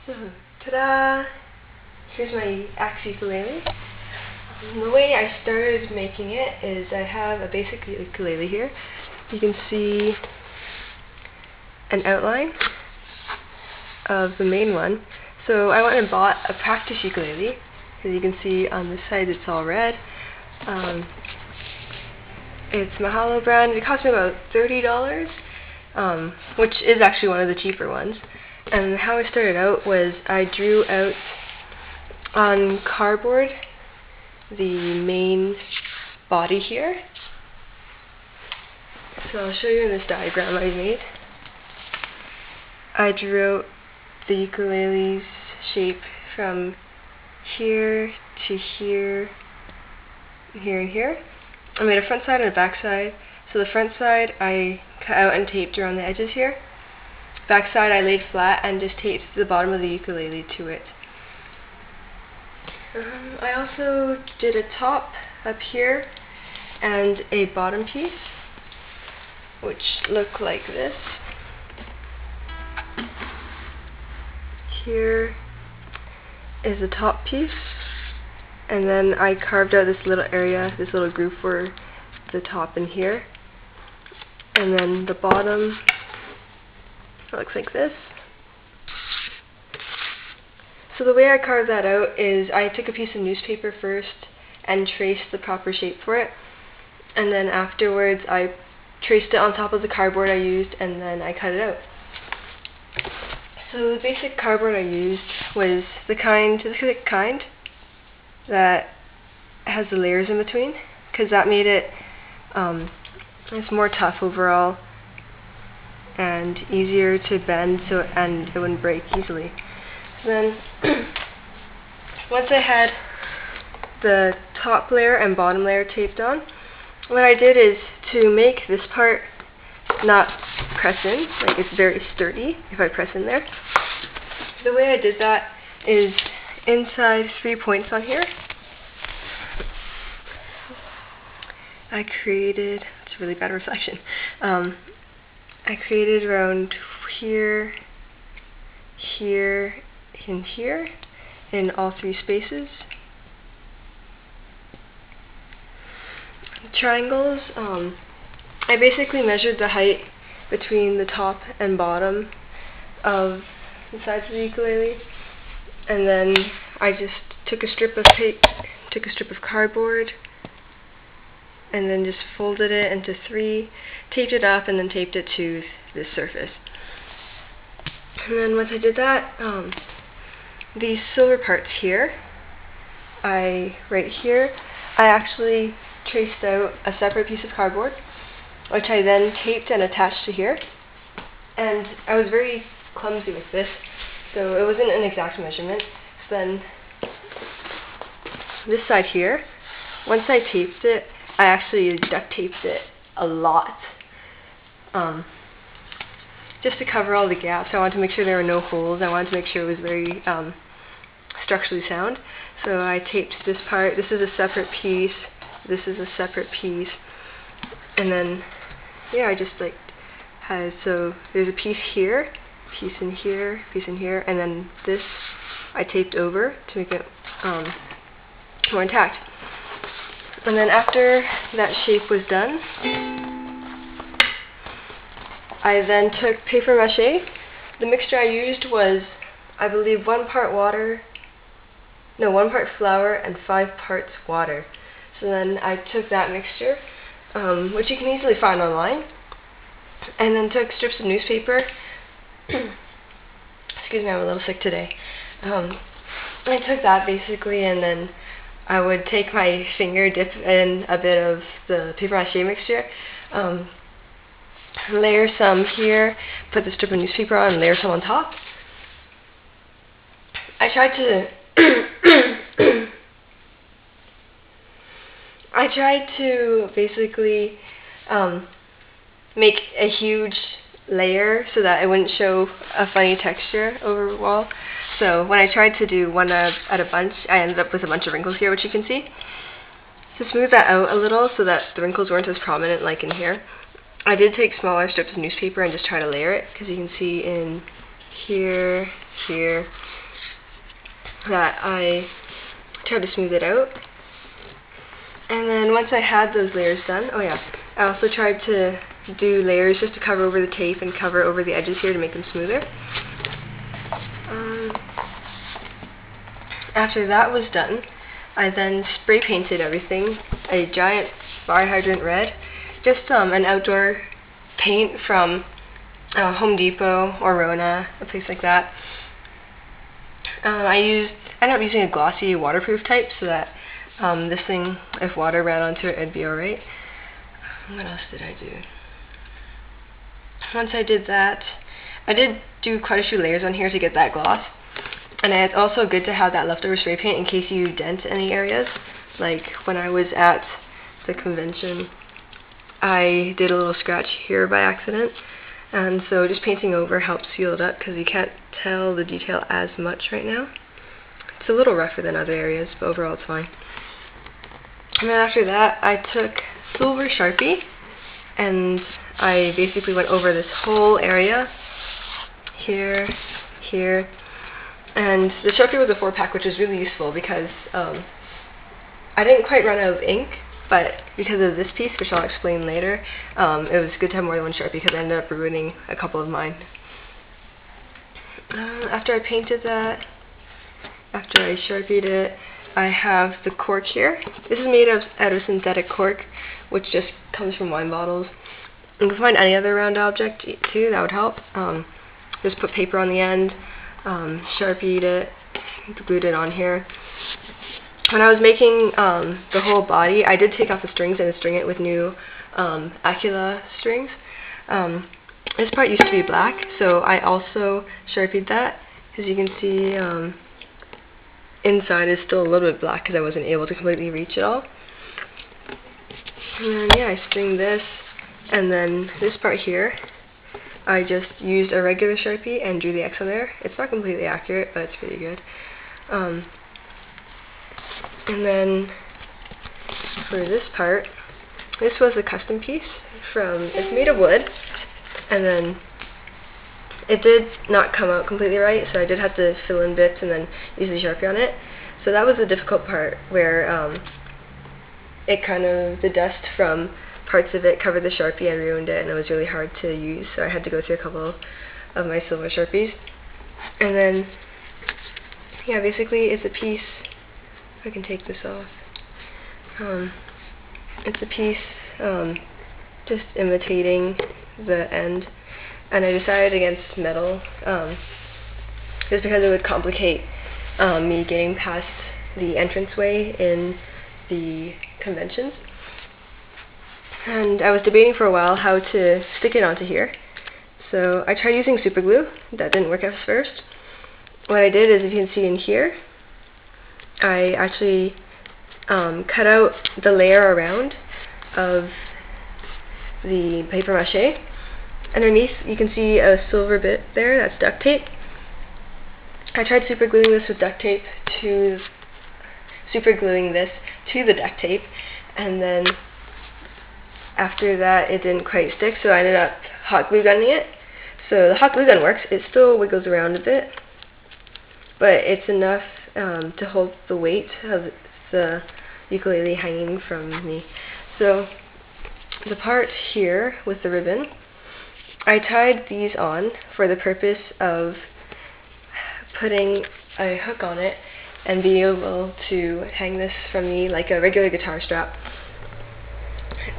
So, ta-da! Here's my Axe-Uke. The way I started making it is I have a basic ukulele here. You can see an outline of the main one. So I went and bought a practice ukulele. As you can see on this side it's all red. It's Mahalo brand. It cost me about $30, which is actually one of the cheaper ones. And how I started out was I drew out on cardboard the main body here. So I'll show you in this diagram I made. I drew out the ukulele's shape from here to here, here and here. I made a front side and a back side. So the front side I cut out and taped around the edges here. Back side I laid flat and just taped the bottom of the ukulele to it. I also did a top up here and a bottom piece, which look like this. Here is the top piece, and then I carved out this little area, this little groove for the top in here, and then the bottom looks like this. So the way I carved that out is I took a piece of newspaper first and traced the proper shape for it, and then afterwards I traced it on top of the cardboard I used, and then I cut it out. So the basic cardboard I used was the thick kind that has the layers in between, because that made it it's more tough overall and easier to bend, and it wouldn't break easily. So then once I had the top layer and bottom layer taped on, what I did is to make this part not press in, like it's very sturdy if I press in there. The way I did that is inside 3 points on here, I created, it's a really bad reflection, I created around here, here, and here, in all 3 spaces. Triangles, I basically measured the height between the top and bottom of the sides of the ukulele, and then I just took a strip of tape, took a strip of cardboard, and then just folded it into 3, taped it up, and then taped it to the surface. And then once I did that, these silver parts here, right here, I actually traced out a separate piece of cardboard, which I then taped and attached to here. And I was very clumsy with this, so it wasn't an exact measurement. So then this side here, once I taped it, I actually duct taped it a lot, just to cover all the gaps. I wanted to make sure there were no holes. I wanted to make sure it was very structurally sound. So I taped this part. This is a separate piece. This is a separate piece. And then, yeah, I just like had, so there's a piece here, piece in here, piece in here, and then this I taped over to make it more intact. And then after that shape was done, I then took paper mache. The mixture I used was, I believe, 1 part flour and 5 parts water. So then I took that mixture, which you can easily find online, and then took strips of newspaper. Excuse me, I'm a little sick today. I took that basically, and then I would take my finger, dip in a bit of the paper mache mixture, layer some here, put the strip of newspaper on, and layer some on top. I tried to basically make a huge layer so that it wouldn't show a funny texture over the wall. So when I tried to do one at a bunch, I ended up with a bunch of wrinkles here, which you can see. To smooth that out a little so that the wrinkles weren't as prominent like in here, I did take smaller strips of newspaper and just try to layer it, because you can see in here, here, that I tried to smooth it out. And then once I had those layers done, oh yeah, I also tried to do layers just to cover over the tape and cover over the edges here to make them smoother. After that was done, I then spray painted everything a giant fire hydrant red, just an outdoor paint from Home Depot or Rona, a place like that. I ended up using a glossy waterproof type so that this thing, if water ran onto it, it'd be alright. What else did I do? Once I did that, I did do quite a few layers on here to get that gloss. And it's also good to have that leftover spray paint in case you dent any areas. Like when I was at the convention, I did a little scratch here by accident. And so just painting over helps seal it up because you can't tell the detail as much right now. It's a little rougher than other areas, but overall it's fine. And then after that, I took silver Sharpie and I basically went over this whole area, here, here. And the Sharpie was a 4-pack, which was really useful because I didn't quite run out of ink, but because of this piece, which I'll explain later, it was good to have more than one Sharpie because I ended up ruining a couple of mine. After I painted that, after I Sharpied it, I have the cork here. This is made out of synthetic cork, which just comes from wine bottles. You can find any other round object too, that would help. Just put paper on the end, Sharpied it, glued it on here. When I was making the whole body, I did take off the strings and string it with new Axe-Uke strings. This part used to be black, so I also Sharpied that. As you can see, inside is still a little bit black because I wasn't able to completely reach it all. And then, yeah, I stringed this, and then this part here, I just used a regular Sharpie and drew the X on there. It's not completely accurate, but it's pretty good. And then for this part, this was a custom piece it's made of wood, and then it did not come out completely right, so I did have to fill in bits and then use the Sharpie on it. So that was the difficult part, where the dust from parts of it covered the Sharpie and ruined it, and it was really hard to use, so I had to go through a couple of my silver Sharpies. And then, yeah, basically it's a piece, if I can take this off, it's a piece just imitating the end, and I decided against metal, just because it would complicate me getting past the entranceway in the conventions. And I was debating for a while how to stick it onto here. So I tried using super glue. That didn't work at first. What I did is, if you can see in here, I actually cut out the layer around of the paper mache. Underneath you can see a silver bit there, that's duct tape. I tried super gluing this to the duct tape, and then after that it didn't quite stick, so I ended up hot glue gunning it. So the hot glue gun works. It still wiggles around a bit, but it's enough to hold the weight of the ukulele hanging from me. So the part here with the ribbon, I tied these on for the purpose of putting a hook on it and being able to hang this from me like a regular guitar strap.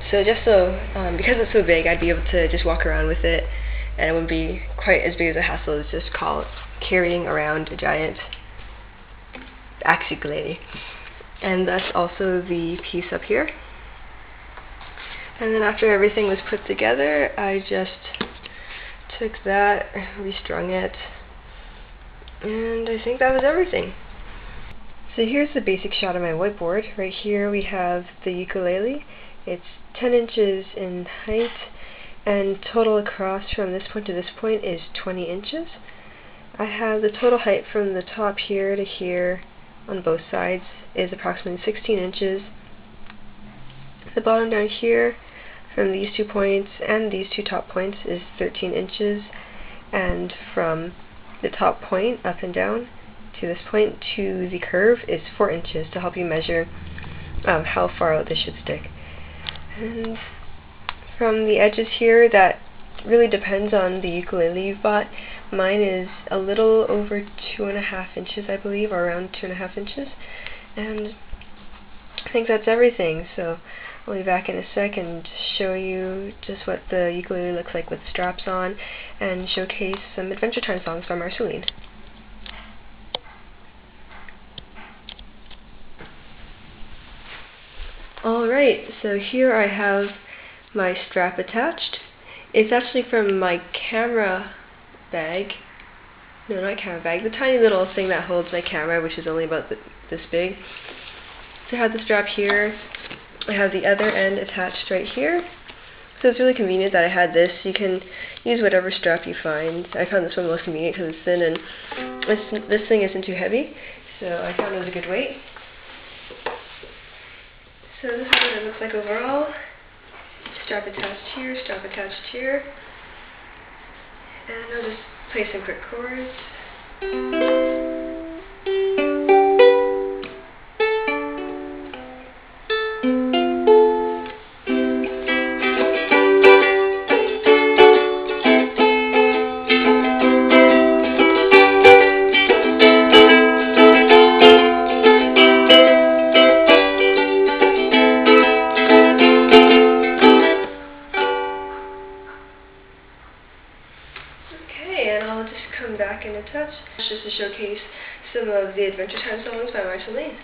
So just so, because it's so big, I'd be able to just walk around with it, and it wouldn't be quite as big as a hassle as just carrying around a giant Axe-Uke. And that's also the piece up here. And then after everything was put together, I just took that, restrung it, and I think that was everything. So here's the basic shot of my whiteboard. Right here we have the ukulele. It's 10 inches in height, and total across from this point to this point is 20 inches. I have the total height from the top here to here on both sides is approximately 16 inches. The bottom down here from these 2 points and these 2 top points is 13 inches, and from the top point up and down to this point to the curve is 4 inches to help you measure how far out this should stick. And from the edges here, that really depends on the ukulele you've bought. Mine is a little over 2.5 inches, I believe, or around 2.5 inches. And I think that's everything. So I'll be back in a sec and show you just what the ukulele looks like with straps on, and showcase some Adventure Time songs by Marceline. Alright, so here I have my strap attached. It's actually from my camera bag. No, not camera bag. The tiny little thing that holds my camera, which is only about this big. So I have the strap here. I have the other end attached right here. So it's really convenient that I had this. You can use whatever strap you find. I found this one most convenient because it's thin and this thing isn't too heavy. So I found it was a good weight. So this is what it looks like overall. Strap attached here, strap attached here. And I'll just play some quick chords. Okay, and I'll just come back in a touch just to showcase some of the Adventure Time songs by Marceline.